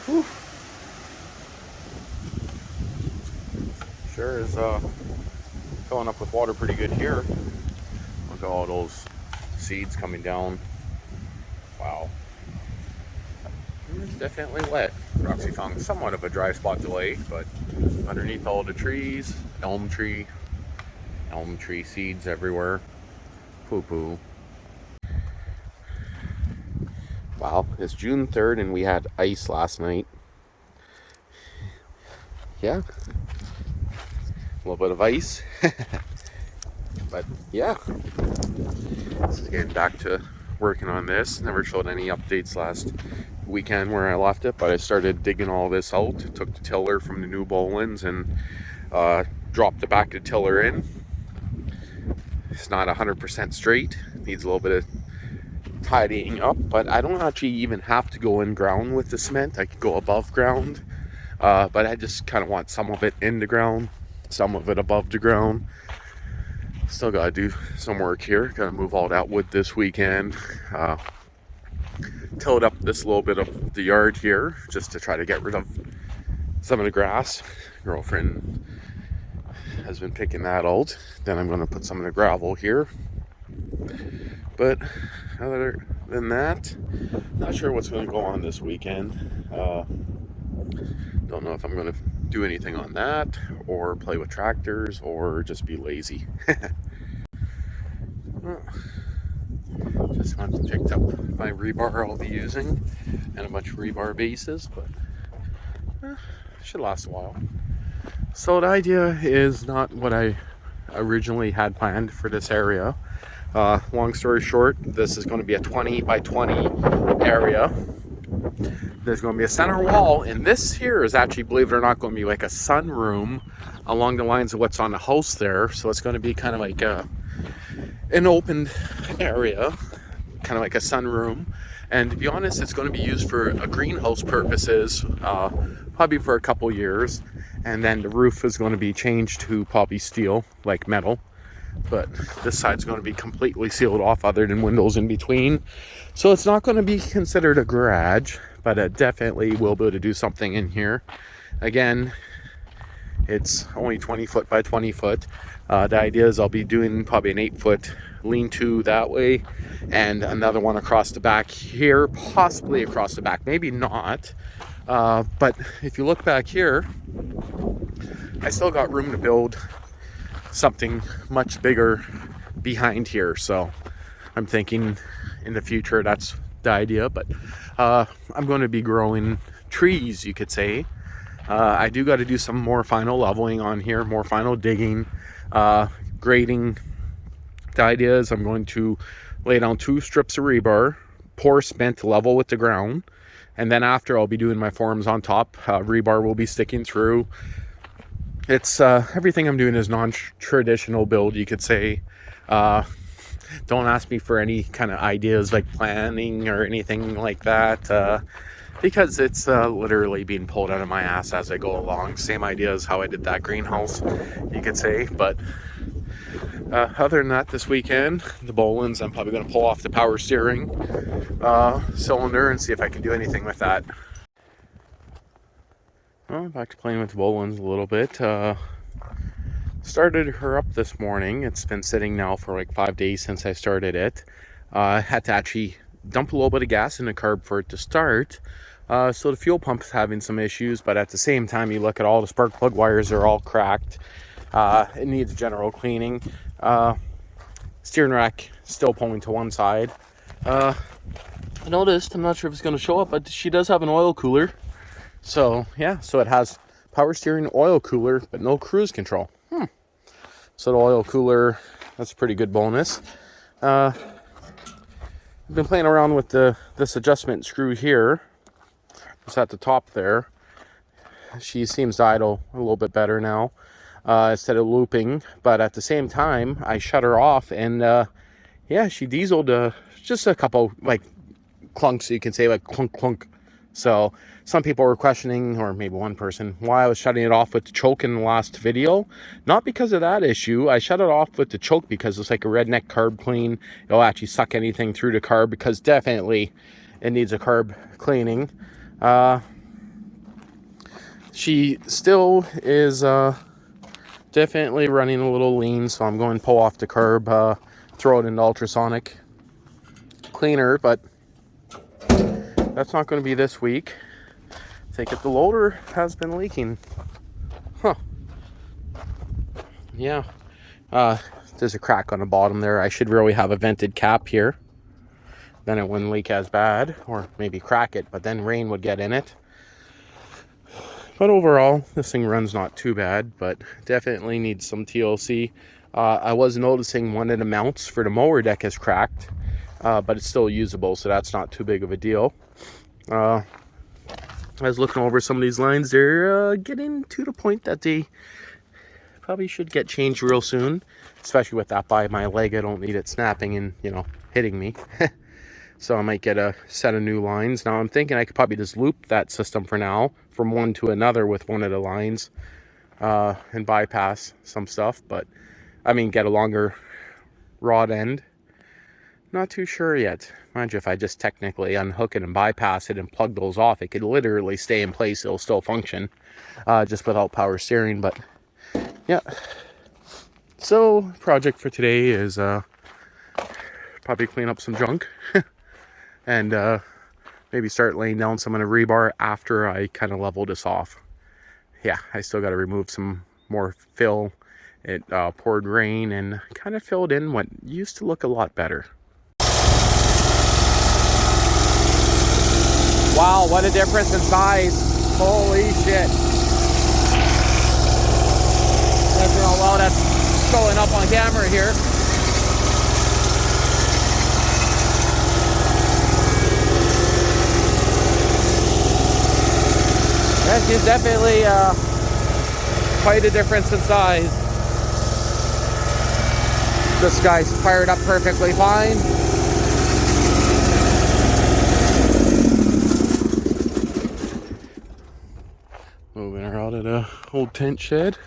Whew. Sure is filling up with water pretty good here. Look at all those seeds coming down. Wow. It's definitely wet. Roxy found somewhat of a dry spot delay, but underneath all the trees, elm tree seeds everywhere. Poo-poo. Wow, it's June 3rd and we had ice last night. Yeah, a little bit of ice. But yeah, this is getting back to working on this. Never showed any updates last weekend where I left it, but I started digging all this out. Took the tiller from the new bowlines and dropped the back of the tiller in. It's not 100% straight. Needs a little bit of tidying up, but I don't actually even have to go in ground with the cement. I could go above ground, but I just kind of want some of it in the ground, some of it above the ground. Still gotta do some work here. Gotta move all that wood this weekend. Tilled up this little bit of the yard here just to try to get rid of some of the grass. Girlfriend has been picking that out. Then I'm gonna put some of the gravel here. But other than that, not sure what's gonna go on this weekend. Don't know if I'm gonna do anything on that or play with tractors or just be lazy. Well, just went and picked up my rebar I'll be using and a bunch of rebar bases, but should last a while. So the idea is not what I originally had planned for this area. Long story short, this is going to be a 20 by 20 area. There's going to be a center wall, and this here is actually, believe it or not, going to be like a sunroom along the lines of what's on the house there. So it's going to be kind of like an open area, kind of like a sunroom. And to be honest, it's going to be used for a greenhouse purposes, probably for a couple years. And then the roof is going to be changed to probably steel, like metal. But this side's going to be completely sealed off other than windows in between. So it's not going to be considered a garage, but it definitely will be able to do something in here. Again, it's only 20 foot by 20 foot. The idea is I'll be doing probably an 8-foot lean-to that way and another one across the back here, possibly across the back, maybe not. But if you look back here, I still got room to build something much bigger behind here. So I'm thinking in the future that's the idea, but I'm going to be growing trees, you could say. I do got to do some more final leveling on here, more final digging, grading. The idea is I'm going to lay down 2 strips of rebar, pour cement level with the ground, and then after I'll be doing my forms on top. Rebar will be sticking through. It's everything I'm doing is non-traditional build, you could say. Don't ask me for any kind of ideas like planning or anything like that, because it's literally being pulled out of my ass as I go along. Same idea as how I did that greenhouse, you could say. But other than that, this weekend, the bowlines, I'm probably going to pull off the power steering cylinder and see if I can do anything with that. Well, back to playing with the bowlines a little bit. Started her up this morning. It's been sitting now for like 5 days since I started it. I had to actually dump a little bit of gas in the carb for it to start. So the fuel pump's having some issues, but at the same time, you look at all the spark plug wires are all cracked. It needs general cleaning. Steering rack still pulling to one side. I noticed, I'm not sure if it's going to show up, but she does have an oil cooler. So yeah, so it has power steering, oil cooler, but no cruise control. So the oil cooler, that's a pretty good bonus. I've been playing around with this adjustment screw here. It's at the top there. She seems to idle a little bit better now, instead of looping. But at the same time, I shut her off, and yeah, she dieseled just a couple like clunks, so you can say, like clunk clunk. So some people were questioning, or maybe one person, why I was shutting it off with the choke in the last video. Not because of that issue. I shut it off with the choke because it's like a redneck carb clean. It'll actually suck anything through the carb, because definitely it needs a carb cleaning. she still is definitely running a little lean, so I'm going to pull off the curb, throw it into ultrasonic cleaner, but that's not going to be this week. I think if the loader has been leaking. Huh. Yeah. There's a crack on the bottom there. I should really have a vented cap here. Then it wouldn't leak as bad, or maybe crack it, but then rain would get in it. But overall, this thing runs not too bad, but definitely needs some TLC. I was noticing one of the mounts for the mower deck is cracked, but it's still usable, so that's not too big of a deal. I was looking over some of these lines. They're getting to the point that they probably should get changed real soon, especially with that by my leg. I don't need it snapping and, you know, hitting me. So I might get a set of new lines. Now I'm thinking I could probably just loop that system for now from one to another with one of the lines and bypass some stuff. But I mean, get a longer rod end. Not too sure yet. Mind you, if I just technically unhook it and bypass it and plug those off, it could literally stay in place. It'll still function just without power steering. But yeah. So project for today is probably clean up some junk. And maybe start laying down some of the rebar after I kind of level this off. Yeah, I still got to remove some more fill. It poured rain and kind of filled in what used to look a lot better. Wow, what a difference in size. Holy shit. I don't know how that's showing up on camera here. Yeah, she's definitely quite a difference in size. This guy's fired up perfectly fine. Moving her out of the old tent shed.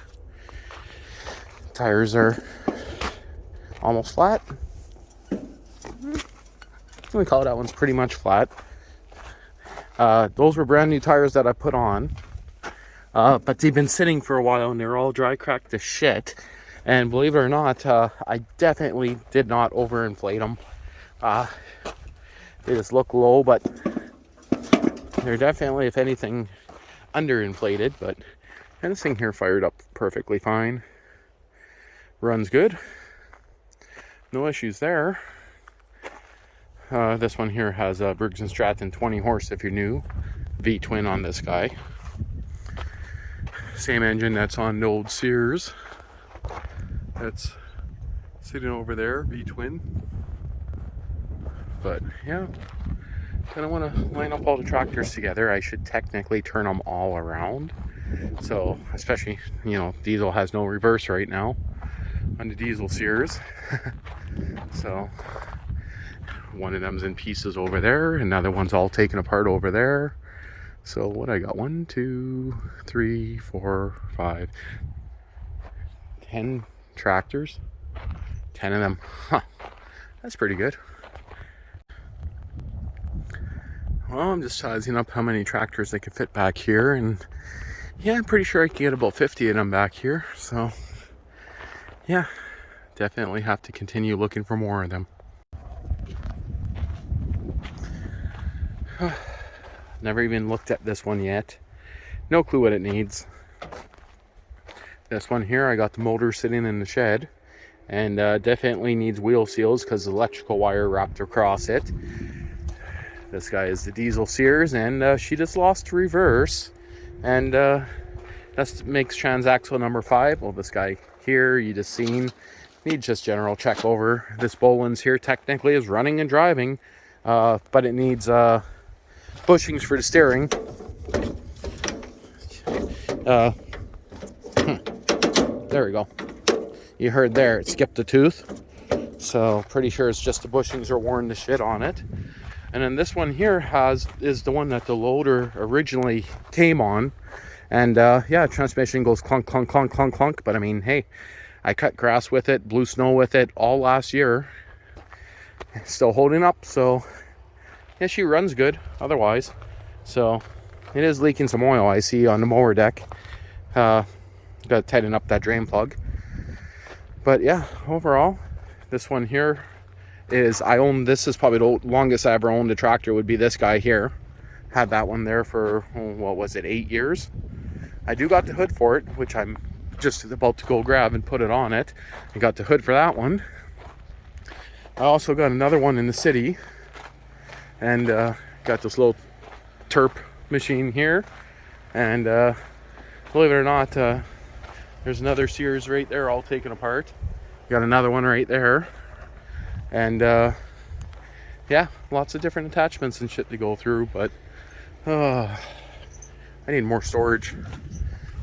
Tires are almost flat. We call that one's pretty much flat. Those were brand new tires that I put on, but they've been sitting for a while and they're all dry cracked to shit. And believe it or not, I definitely did not overinflate them. They just look low, but they're definitely, if anything, underinflated. But and this thing here fired up perfectly fine. Runs good. No issues there. This one here has a Briggs & Stratton 20 horse if you're new. V-twin on this guy. Same engine that's on the old Sears. That's sitting over there, V-twin. But yeah, kind of want to line up all the tractors together. I should technically turn them all around. So, especially, you know, diesel has no reverse right now on the diesel Sears. So one of them's in pieces over there, another one's all taken apart over there. So what I got, 1, 2, 3, 4, 5, 10 tractors, 10 of them. Huh, that's pretty good. Well, I'm just sizing up how many tractors they could fit back here, and yeah, I'm pretty sure I can get about 50 of them back here. So yeah, definitely have to continue looking for more of them. Never even looked at this one yet. No clue what it needs. This one here, I got the motor sitting in the shed, and definitely needs wheel seals because the electrical wire wrapped across it. This guy is the diesel Sears, and she just lost reverse, and that makes transaxle number 5. Well, this guy here you just seen needs just general check over. This Boland's here technically is running and driving, but it needs bushings for the steering. There we go. You heard there, it skipped a tooth. So pretty sure it's just the bushings are worn to shit on it. And then this one here is the one that the loader originally came on. And yeah, transmission goes clunk, clunk, clunk, clunk, clunk. But I mean, hey, I cut grass with it, blew snow with it all last year. Still holding up, so yeah, she runs good otherwise. So it is leaking some oil, I see, on the mower deck. Got to tighten up that drain plug. But yeah, overall, this one here is, this is probably the longest I ever owned a tractor, would be this guy here. Had that one there for, what was it, 8 years. I do got the hood for it, which I'm just about to go grab and put it on it. I got the hood for that one. I also got another one in the city, and got this little terp machine here. And believe it or not, there's another Sears right there, all taken apart. Got another one right there. And yeah, lots of different attachments and shit to go through, but I need more storage,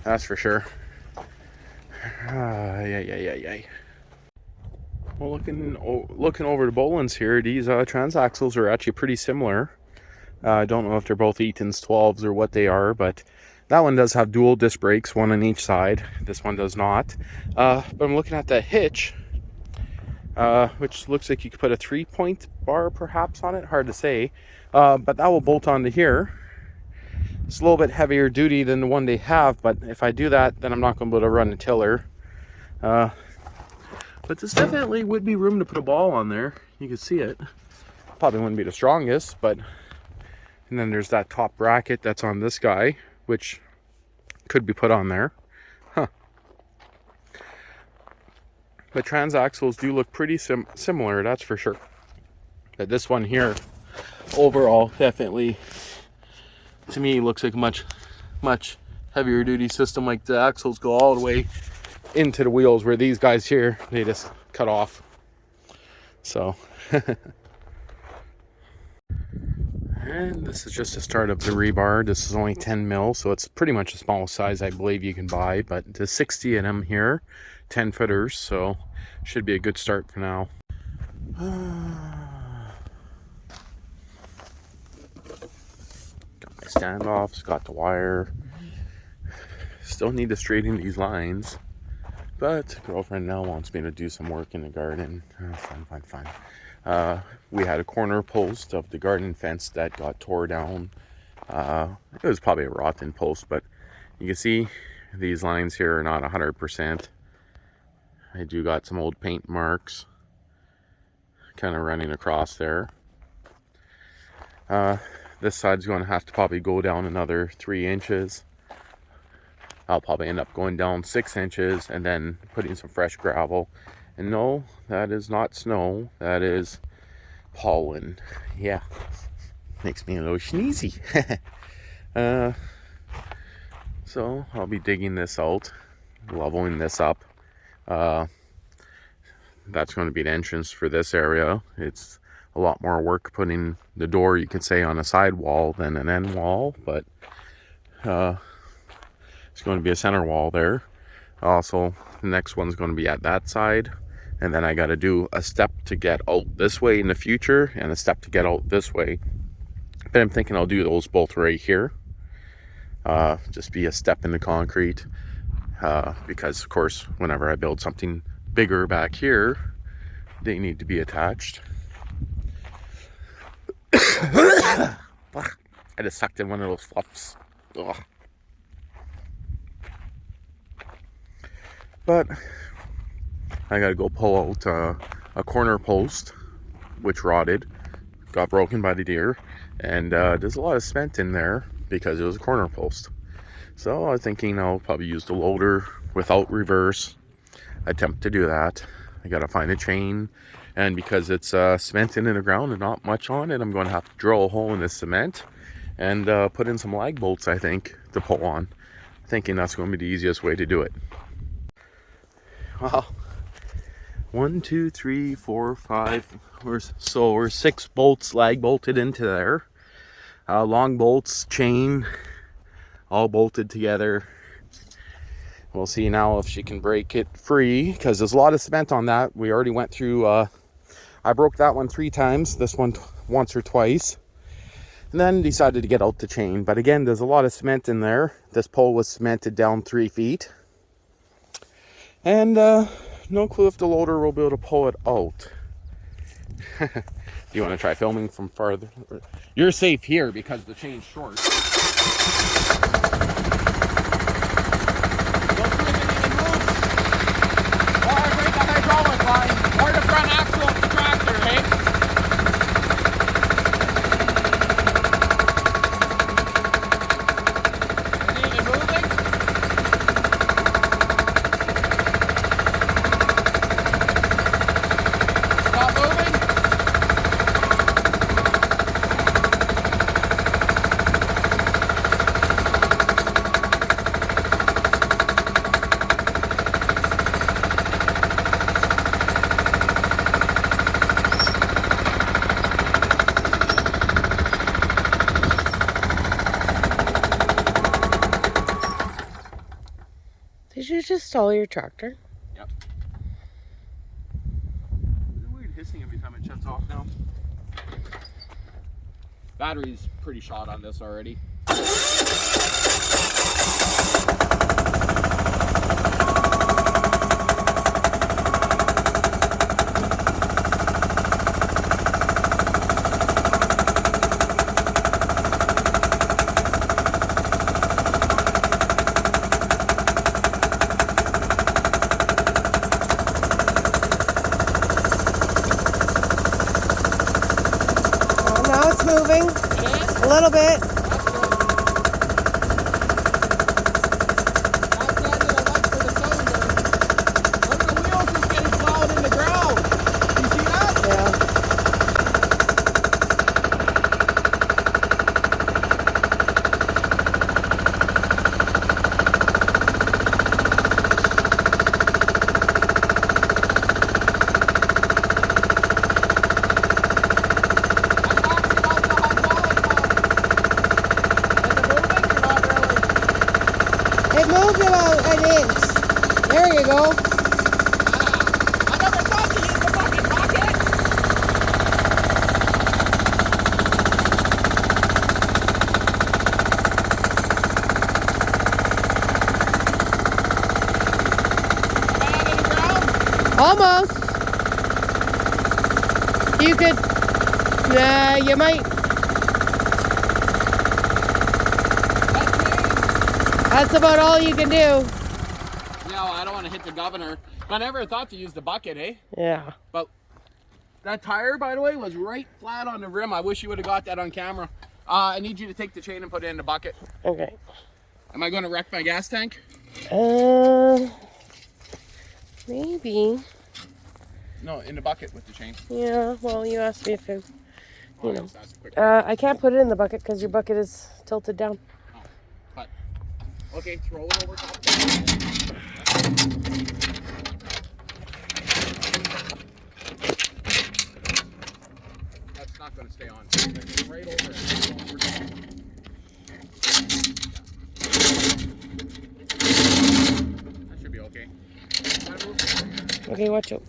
that's for sure. Yeah. Well, looking over the Boland's here, these transaxles are actually pretty similar. I don't know if they're both Eaton's 12s or what they are, but that one does have dual disc brakes, one on each side. This one does not. But I'm looking at the hitch, which looks like you could put a 3-point bar perhaps on it, hard to say. But that will bolt onto here. It's a little bit heavier duty than the one they have, but if I do that, then I'm not going to be able to run the tiller. But this definitely would be room to put a ball on there. You can see it. Probably wouldn't be the strongest, but... And then there's that top bracket that's on this guy, which could be put on there. Huh. The transaxles do look pretty similar, that's for sure. But this one here, overall, definitely, to me, looks like a much heavier duty system. Like the axles go all the way into the wheels, where these guys here, they just cut off. So and this is just the start of the rebar. This is only 10 mil, so it's pretty much the smallest size I believe you can buy, but there's 60 of them here, 10 footers, so should be a good start for now. Got my standoffs, got the wire. Still need to straighten these lines, but girlfriend now wants me to do some work in the garden. Fine. We had a corner post of the garden fence that got tore down. It was probably a rotten post, but you can see these lines here are not 100%. I do got some old paint marks kind of running across there. This side's going to have to probably go down another 3 inches. I'll probably end up going down 6 inches and then putting some fresh gravel. And no, that is not snow. That is pollen. Yeah, makes me a little sneezy. So I'll be digging this out, leveling this up. That's going to be the entrance for this area. It's a lot more work putting the door, you could say, on a side wall than an end wall, but it's going to be a center wall there. Also, the next one's going to be at that side, and then I got to do a step to get out this way in the future and a step to get out this way. But I'm thinking I'll do those both right here. Just be a step in the concrete, because of course whenever I build something bigger back here, they need to be attached. I just sucked in one of those fluffs. Ugh. But I gotta go pull out a corner post which rotted, got broken by the deer, and there's a lot of cement in there because it was a corner post. So I was thinking I'll probably use the loader without reverse, attempt to do that. I gotta find a chain, and because it's cemented in the ground and not much on it, I'm going to have to drill a hole in the cement and put in some lag bolts, I think, to pull on. Thinking that's going to be the easiest way to do it. Well, 1, 2, 3, 4, 5. We're 6 bolts lag bolted into there. Long bolts, chain, all bolted together. We'll see now if she can break it free, because there's a lot of cement on that. We already went through, I broke that one 3 times, this one once or twice, and then decided to get out the chain. But again, there's a lot of cement in there. This pole was cemented down 3 feet. And no clue if the loader will be able to pull it out. You want to try filming from farther? You're safe here because the chain's short. Did you just stall your tractor? Yep. There's a weird hissing every time it shuts off now. Battery's pretty shot on this already. Moving a little bit. It moved about an inch. There you go. I never thought to use the fucking bucket. Am I out of the ground? Almost. You could. You might. That's about all you can do. No, I don't want to hit the governor. I never thought to use the bucket, eh? Yeah. But that tire, by the way, was right flat on the rim. I wish you would have got that on camera. I need you to take the chain and put it in the bucket. Okay. Am I going to wreck my gas tank? Maybe. No, in the bucket with the chain. Yeah, well, you asked me if it, you know. Yes, that's a quick I can't put it in the bucket because your bucket is tilted down. Oh, but, okay, throw it over top. That's not going to stay on. Right over it. That should be okay. Okay, watch out.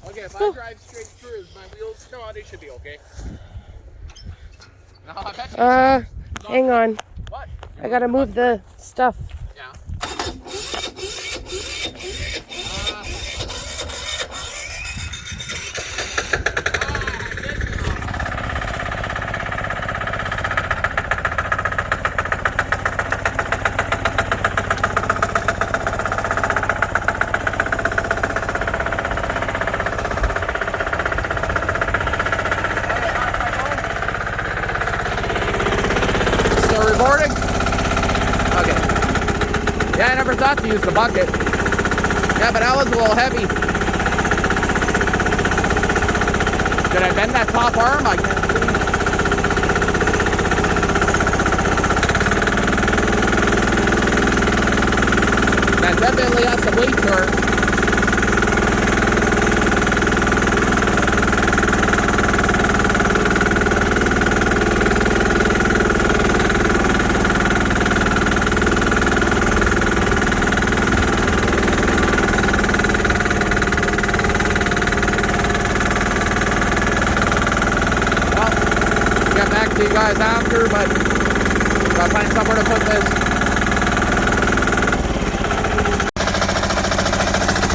Okay, if I drive straight through, my wheels come out, they should be okay. No, I bet you hang on. What? I gotta move the stuff. Yeah. Recording? Okay. Yeah, I never thought to use the bucket. Yeah, but that was a little heavy. Did I bend that top arm? I can't see. That definitely has some weight to her. To you guys after, but gotta find somewhere to put this.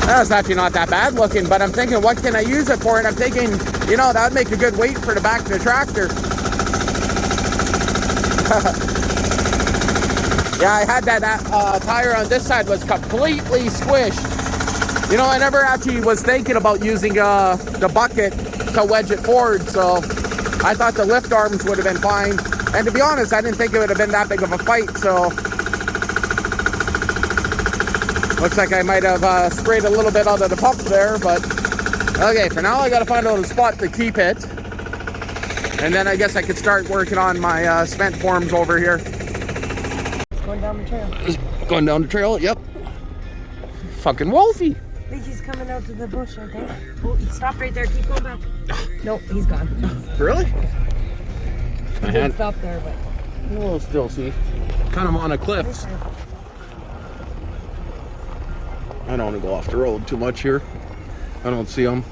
That's actually not that bad looking, but I'm thinking, what can I use it for? And I'm thinking, you know, that would make a good weight for the back of the tractor. Yeah, I had that tire on this side was completely squished. You know, I never actually was thinking about using the bucket to wedge it forward, so I thought the lift arms would have been fine. And to be honest, I didn't think it would have been that big of a fight, so. Looks like I might have sprayed a little bit out of the pump there, but. Okay, for now I gotta find out a spot to keep it. And then I guess I could start working on my cement forms over here. Going down the trail. Going down the trail, yep. Fucking Wolfie. I think he's coming out to the bush, I think. Oh, he stopped right there. Keep going back. Nope, he's gone. Really? He didn't stop there, but... We'll still see. Kind of on a cliff. I don't want to go off the road too much here. I don't see him.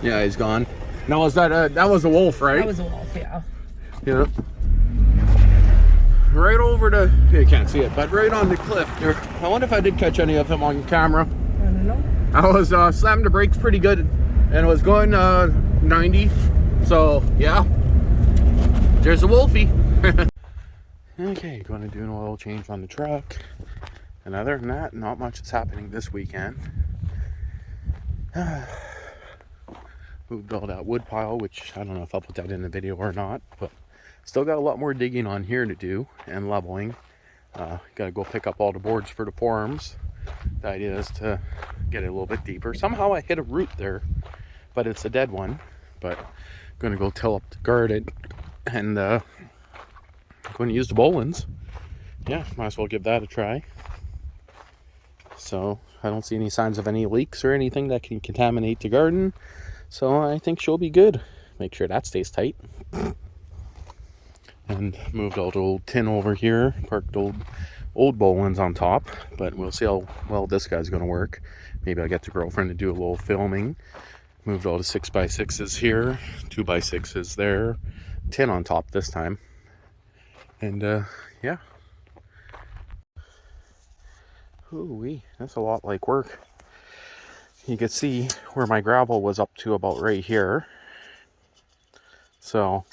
Yeah, he's gone. Now, was that was a wolf, right? That was a wolf, yeah. Yeah. Right over the, you can't see it, but right on the cliff there. I wonder if I did catch any of him on camera. I don't know. I was slamming the brakes pretty good, and it was going 90. So yeah, there's a wolfie. Okay, going to do an oil change on the truck. And other than that, not much is happening this weekend. Moved all that wood pile, which I don't know if I'll put that in the video or not, but still got a lot more digging on here to do and leveling. Gotta go pick up all the boards for the forms. The idea is to get it a little bit deeper. Somehow I hit a root there, but it's a dead one. But I'm gonna go till up to guard it, and going to use the bowlines. Yeah, might as well give that a try. So I don't see any signs of any leaks or anything that can contaminate the garden. So I think she'll be good. Make sure that stays tight. And moved all the old tin over here. Parked old bowlines on top. But we'll see how well this guy's going to work. Maybe I'll get the girlfriend to do a little filming. Moved all the 6x6s here. 2x6s there. Tin on top this time. And yeah. Ooh-wee, that's a lot like work. You can see where my gravel was up to about right here. So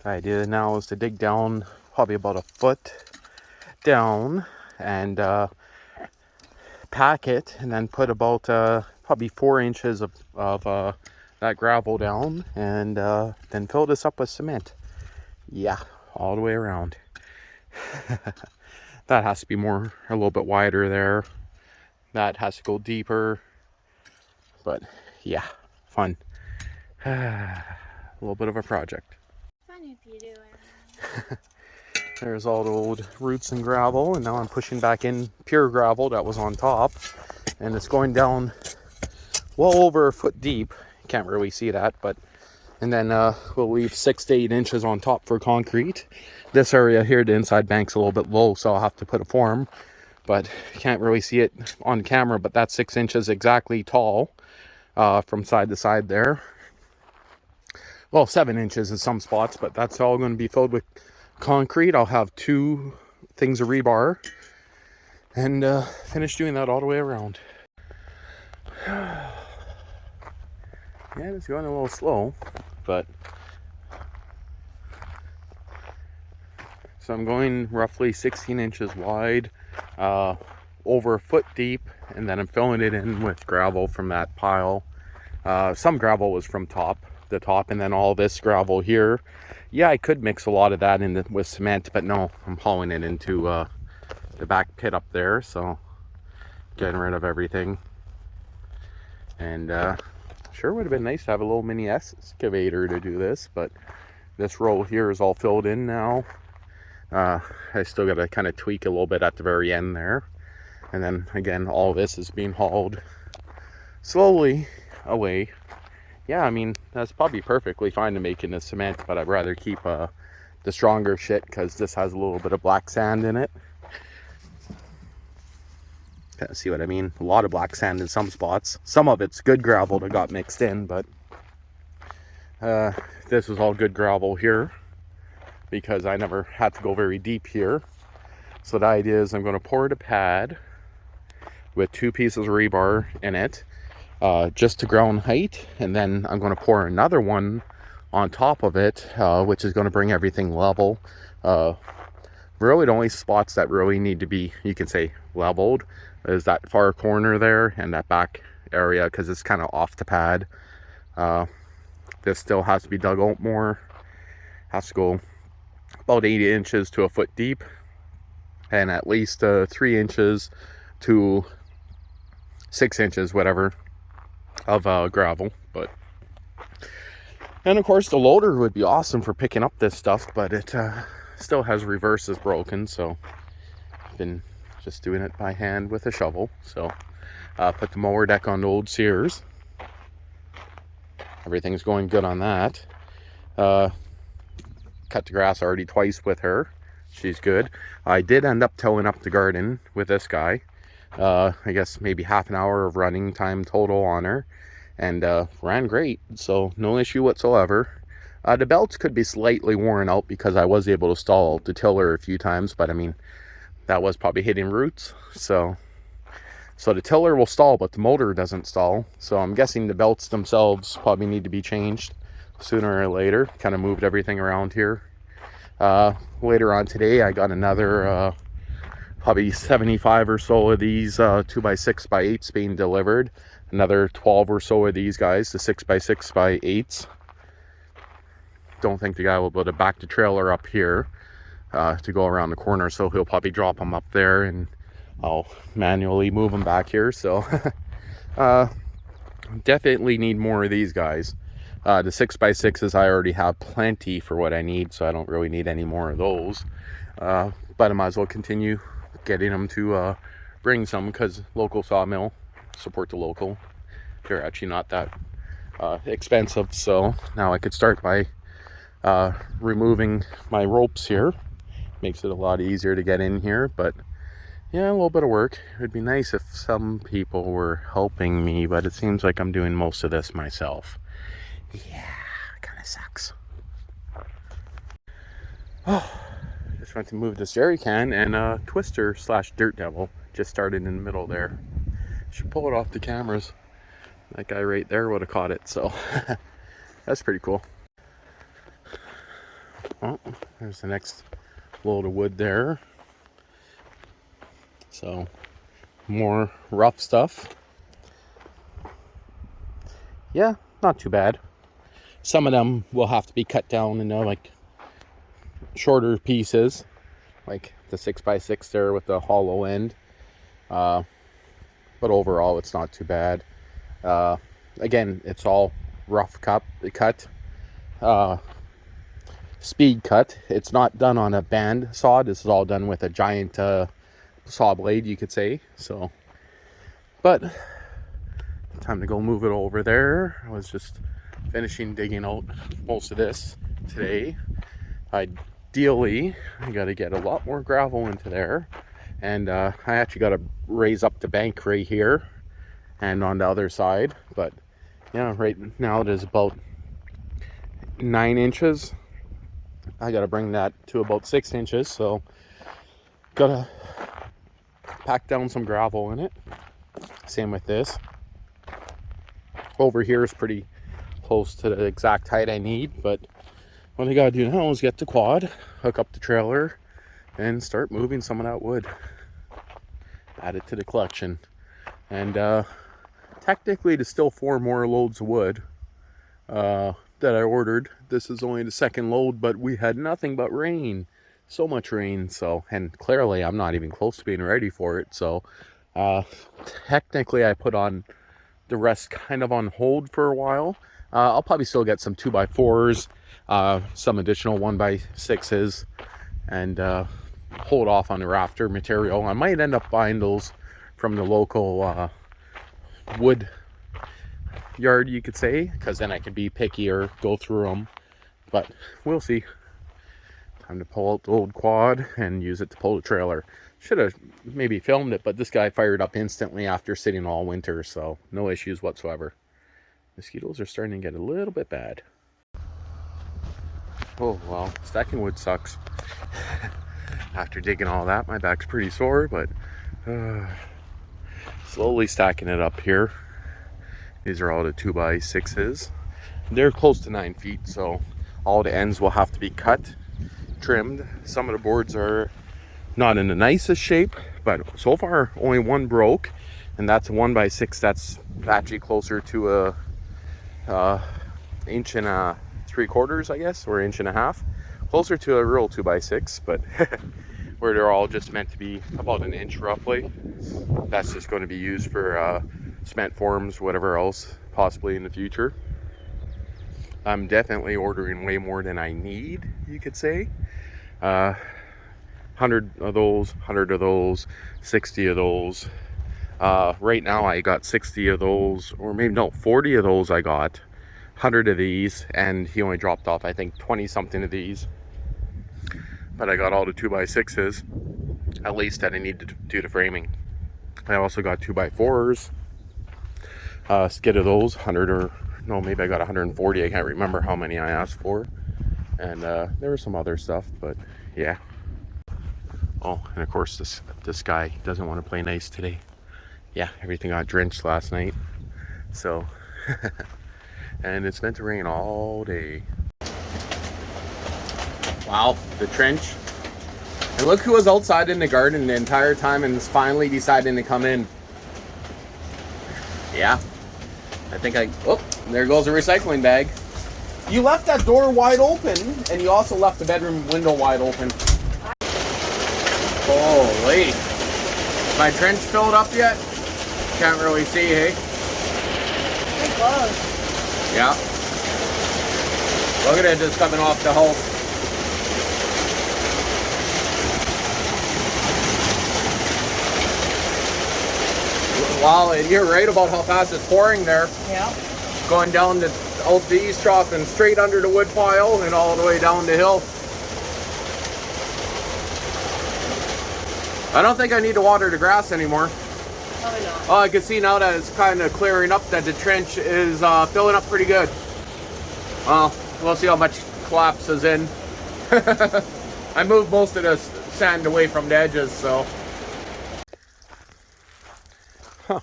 the idea now is to dig down probably about a foot down and pack it, and then put about probably 4 inches of that gravel down, and then fill this up with cement. Yeah, all the way around. That has to be a little bit wider there. That has to go deeper. But yeah, fun. A little bit of a project. Fun if you do it. There's all the old roots and gravel, and now I'm pushing back in pure gravel that was on top, and it's going down well over a foot deep. Can't really see that, but and then we'll leave 6 to 8 inches on top for concrete. This area here, the inside bank's a little bit low, so I'll have to put a form, but you can't really see it on camera, but that's 6 inches exactly tall from side to side there. Well, 7 inches in some spots, but that's all going to be filled with concrete. I'll have 2 things of rebar, and finish doing that all the way around. Yeah, it's going a little slow, but so I'm going roughly 16 inches wide, over a foot deep, and then I'm filling it in with gravel from that pile. Some gravel was from the top, and then all this gravel here. Yeah, I could mix a lot of that in with cement, but no, I'm hauling it into the back pit up there, so getting rid of everything. And sure would have been nice to have a little mini excavator to do this, but this row here is all filled in now. I still got to kind of tweak a little bit at the very end there, and then again all this is being hauled slowly away. Yeah, I mean, that's probably perfectly fine to make into cement, but I'd rather keep the stronger shit, because this has a little bit of black sand in it. See what I mean? A lot of black sand in some spots. Some of it's good gravel that got mixed in, but this is all good gravel here, because I never had to go very deep here. So the idea is I'm going to pour the pad with 2 pieces of rebar in it, just to ground height, and then I'm going to pour another one on top of it, which is going to bring everything level. Really the only spots that really need to be, you can say, leveled is that far corner there and that back area, because it's kind of off the pad. This still has to be dug out more. Has to go about 80 inches to a foot deep, and at least 3 inches to 6 inches, whatever, of gravel. But and of course the loader would be awesome for picking up this stuff, but it still has reverses broken, so I've been just doing it by hand with a shovel. So put the mower deck on the old Sears. Everything's going good on that. Cut the grass already twice with her, she's good. I did end up towing up the garden with this guy. I guess maybe half an hour of running time total on her, and ran great, so no issue whatsoever. The belts could be slightly worn out because I was able to stall the tiller a few times, but I mean, that was probably hitting roots, so the tiller will stall, but the motor doesn't stall. So I'm guessing the belts themselves probably need to be changed sooner or later. Kind of moved everything around here. Later on today, I got another probably 75 or so of these 2x6x8s being delivered. Another 12 or so of these guys, the 6x6x8s. Don't think the guy will be able to back the trailer up here to go around the corner, so he'll probably drop them up there and I'll manually move them back here. So definitely need more of these guys. The 6x6s I already have plenty for what I need, so I don't really need any more of those. But I might as well continue getting them to bring some, because local sawmill, support the local. They're actually not that expensive, so now I could start by removing my ropes here. Makes it a lot easier to get in here, but yeah, a little bit of work. It would be nice if some people were helping me, but it seems like I'm doing most of this myself. Yeah, kind of sucks. Oh, just went to move this jerry can, and Twister / Dirt Devil just started in the middle there. Should pull it off the cameras. That guy right there would have caught it, so that's pretty cool. Oh, there's the next load of wood there. So more rough stuff. Yeah, not too bad. Some of them will have to be cut down into like shorter pieces, like the 6x6 there with the hollow end. But overall, it's not too bad. Again, it's all rough cut. Speed cut. It's not done on a band saw. This is all done with a giant saw blade, you could say. So, but time to go move it over there. I was just finishing digging out most of this today. Ideally, I got to get a lot more gravel into there, and I actually got to raise up the bank right here and on the other side. But yeah, right now it is about 9 inches. I got to bring that to about 6 inches, so gotta pack down some gravel in it. Same with this. Over here is pretty close to the exact height I need, but what I gotta do now is get the quad, hook up the trailer, and start moving some of that wood. Add it to the collection. And technically there's still 4 more loads of wood that I ordered. This is only the second load, but we had nothing but rain. So much rain, and clearly I'm not even close to being ready for it. So technically I put on the rest kind of on hold for a while. I'll probably still get some 2x4s, some additional 1x6s, and hold off on the rafter material. I might end up buying those from the local wood yard, you could say, because then I can be pickier, go through them. But we'll see. Time to pull out the old quad and use it to pull the trailer. Should have maybe filmed it, but this guy fired up instantly after sitting all winter, so no issues whatsoever. Mosquitoes are starting to get a little bit bad. Oh well, stacking wood sucks. After digging all that, my back's pretty sore, but slowly stacking it up here. These are all the 2x6s. They're close to 9 feet, so all the ends will have to be cut, trimmed. Some of the boards are not in the nicest shape, but so far only one broke, and that's a 1x6. That's actually closer to a inch and a 3/4, I guess, or inch and a half, closer to a real 2x6, but where they're all just meant to be about an inch roughly. That's just going to be used for cement forms, whatever else possibly in the future. I'm definitely ordering way more than I need, you could say. 100 of those, 100 of those, 60 of those. Right now I got 60 of those, or maybe no, 40 of those I got. 100 of these, and he only dropped off I think 20 something of these. but I got all the 2x6s, at least that I need to do the framing. I also got 2x4s, skid of those, 100 or, no, maybe I got 140, I can't remember how many I asked for. And there was some other stuff, but yeah. Oh, and of course this guy doesn't want to play nice today. Yeah, everything got drenched last night. So, and it's meant to rain all day. Wow, the trench. And look who was outside in the garden the entire time and is finally deciding to come in. Yeah, I think oh, there goes a recycling bag. You left that door wide open, and you also left the bedroom window wide open. Holy. My trench filled up yet? Can't really see, hey? Pretty close. Yeah. Look at it just coming off the house. Wow, and you're right about how fast it's pouring there. Yeah. Going down the out the east trough and straight under the wood pile and all the way down the hill. I don't think I need to water the grass anymore. Probably not. Oh, I can see now that it's kind of clearing up, that the trench is filling up pretty good. Well, we'll see how much collapses in. I moved most of the sand away from the edges, so. Huh.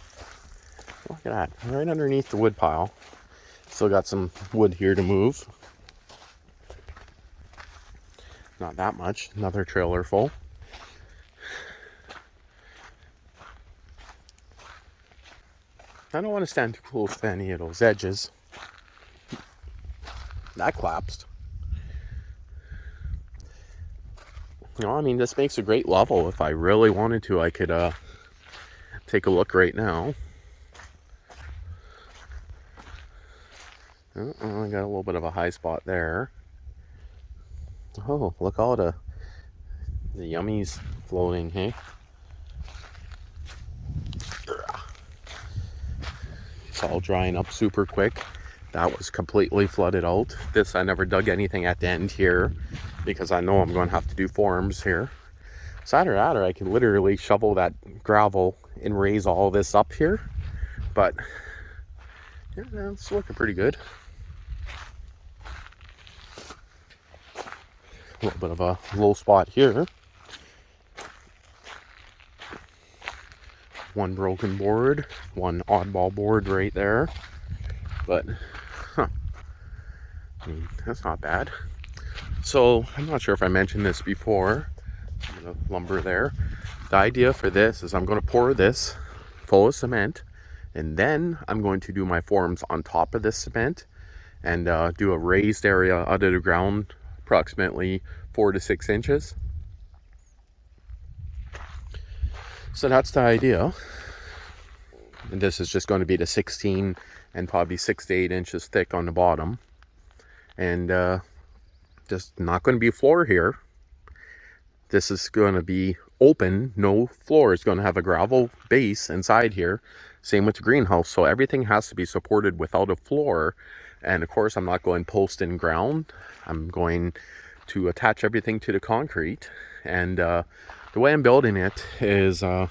Look at that, right underneath the wood pile. Still got some wood here to move. Not that much, another trailer full. I don't want to stand too close to any of those edges. That collapsed. You know, I mean, this makes a great level. If I really wanted to, I could take a look right now. I got a little bit of a high spot there. Oh, look all the yummies floating, hey? It's all drying up super quick. That was completely flooded out. This, I never dug anything at the end here because I know I'm going to have to do forms here. So either that or I can literally shovel that gravel and raise all this up here. But yeah, it's looking pretty good. A little bit of a low spot here. One broken board, one oddball board right there. But, I mean, that's not bad. So, I'm not sure if I mentioned this before. I'm gonna lumber there. The idea for this is I'm gonna pour this full of cement, and then I'm going to do my forms on top of this cement and do a raised area out of the ground, approximately 4 to 6 inches. So that's the idea. And this is just going to be the 16 and probably 6 to 8 inches thick on the bottom. And just not going to be a floor here. This is going to be open, no floor. It's going to have a gravel base inside here. Same with the greenhouse. So everything has to be supported without a floor. And of course, I'm not going post in ground. I'm going to attach everything to the concrete. And the way I'm building it is I'm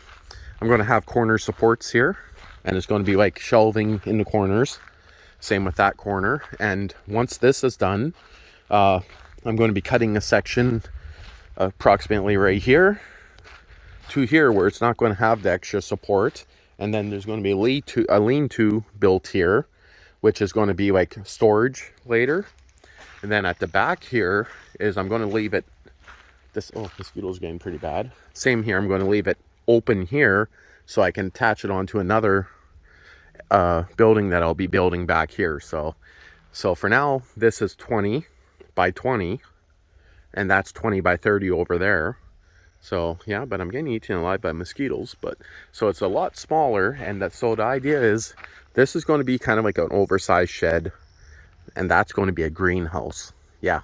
going to have corner supports here. And it's going to be like shelving in the corners. Same with that corner. And once this is done, I'm going to be cutting a section approximately right here to here where it's not going to have the extra support. And then there's going to be a lean-to built here, which is going to be like storage later. And then at the back here is I'm going to leave it, mosquitoes getting pretty bad. Same here, I'm going to leave it open here so I can attach it onto another building that I'll be building back here. So for now, this is 20 by 20, and that's 20 by 30 over there. So yeah, but I'm getting eaten alive by mosquitoes. But so it's a lot smaller, and so the idea is this is going to be kind of like an oversized shed, and that's going to be a greenhouse. Yeah.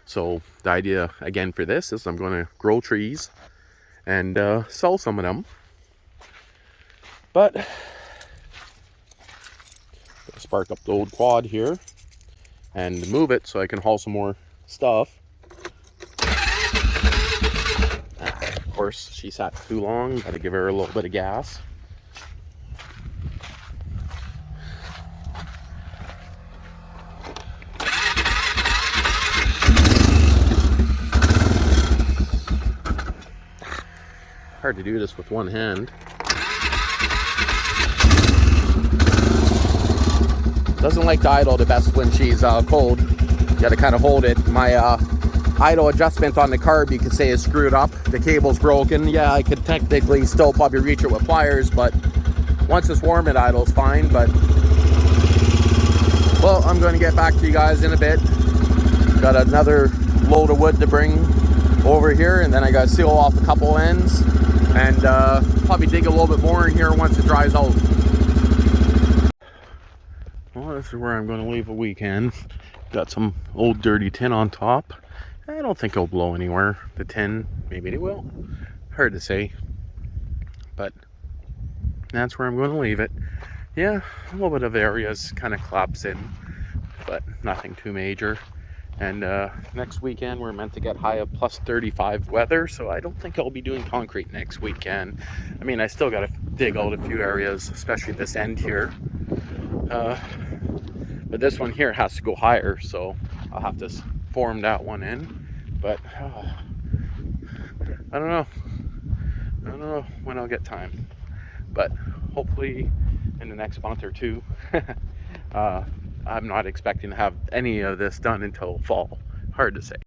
So the idea again for this is I'm going to grow trees and sell some of them. But spark up the old quad here and move it so I can haul some more stuff. course, she sat too long. Got to give her a little bit of gas. Hard to do this with one hand. Doesn't like to idle the best when she's cold. You got to kind of hold it. My idle adjustment on the carb, you could say, is screwed up. The cable's broken. Yeah, I could technically still probably reach it with pliers, but once it's warm, it idles fine. But well, I'm going to get back to you guys in a bit. Got another load of wood to bring over here, and then I got to seal off a couple ends and probably dig a little bit more in here once it dries out. Well, this is where I'm going to leave a weekend. Got some old dirty tin on top. I don't think it'll blow anywhere. The tin, maybe it will. Hard to say. But that's where I'm going to leave it. Yeah, a little bit of areas kind of collapse in, but nothing too major. And next weekend we're meant to get high of plus 35 weather, so I don't think I'll be doing concrete next weekend. I mean, I still got to dig out a few areas, especially this end here. But this one here has to go higher, so I'll have to form that one in. But I don't know when I'll get time, but hopefully in the next month or two. I'm not expecting to have any of this done until fall. Hard to say.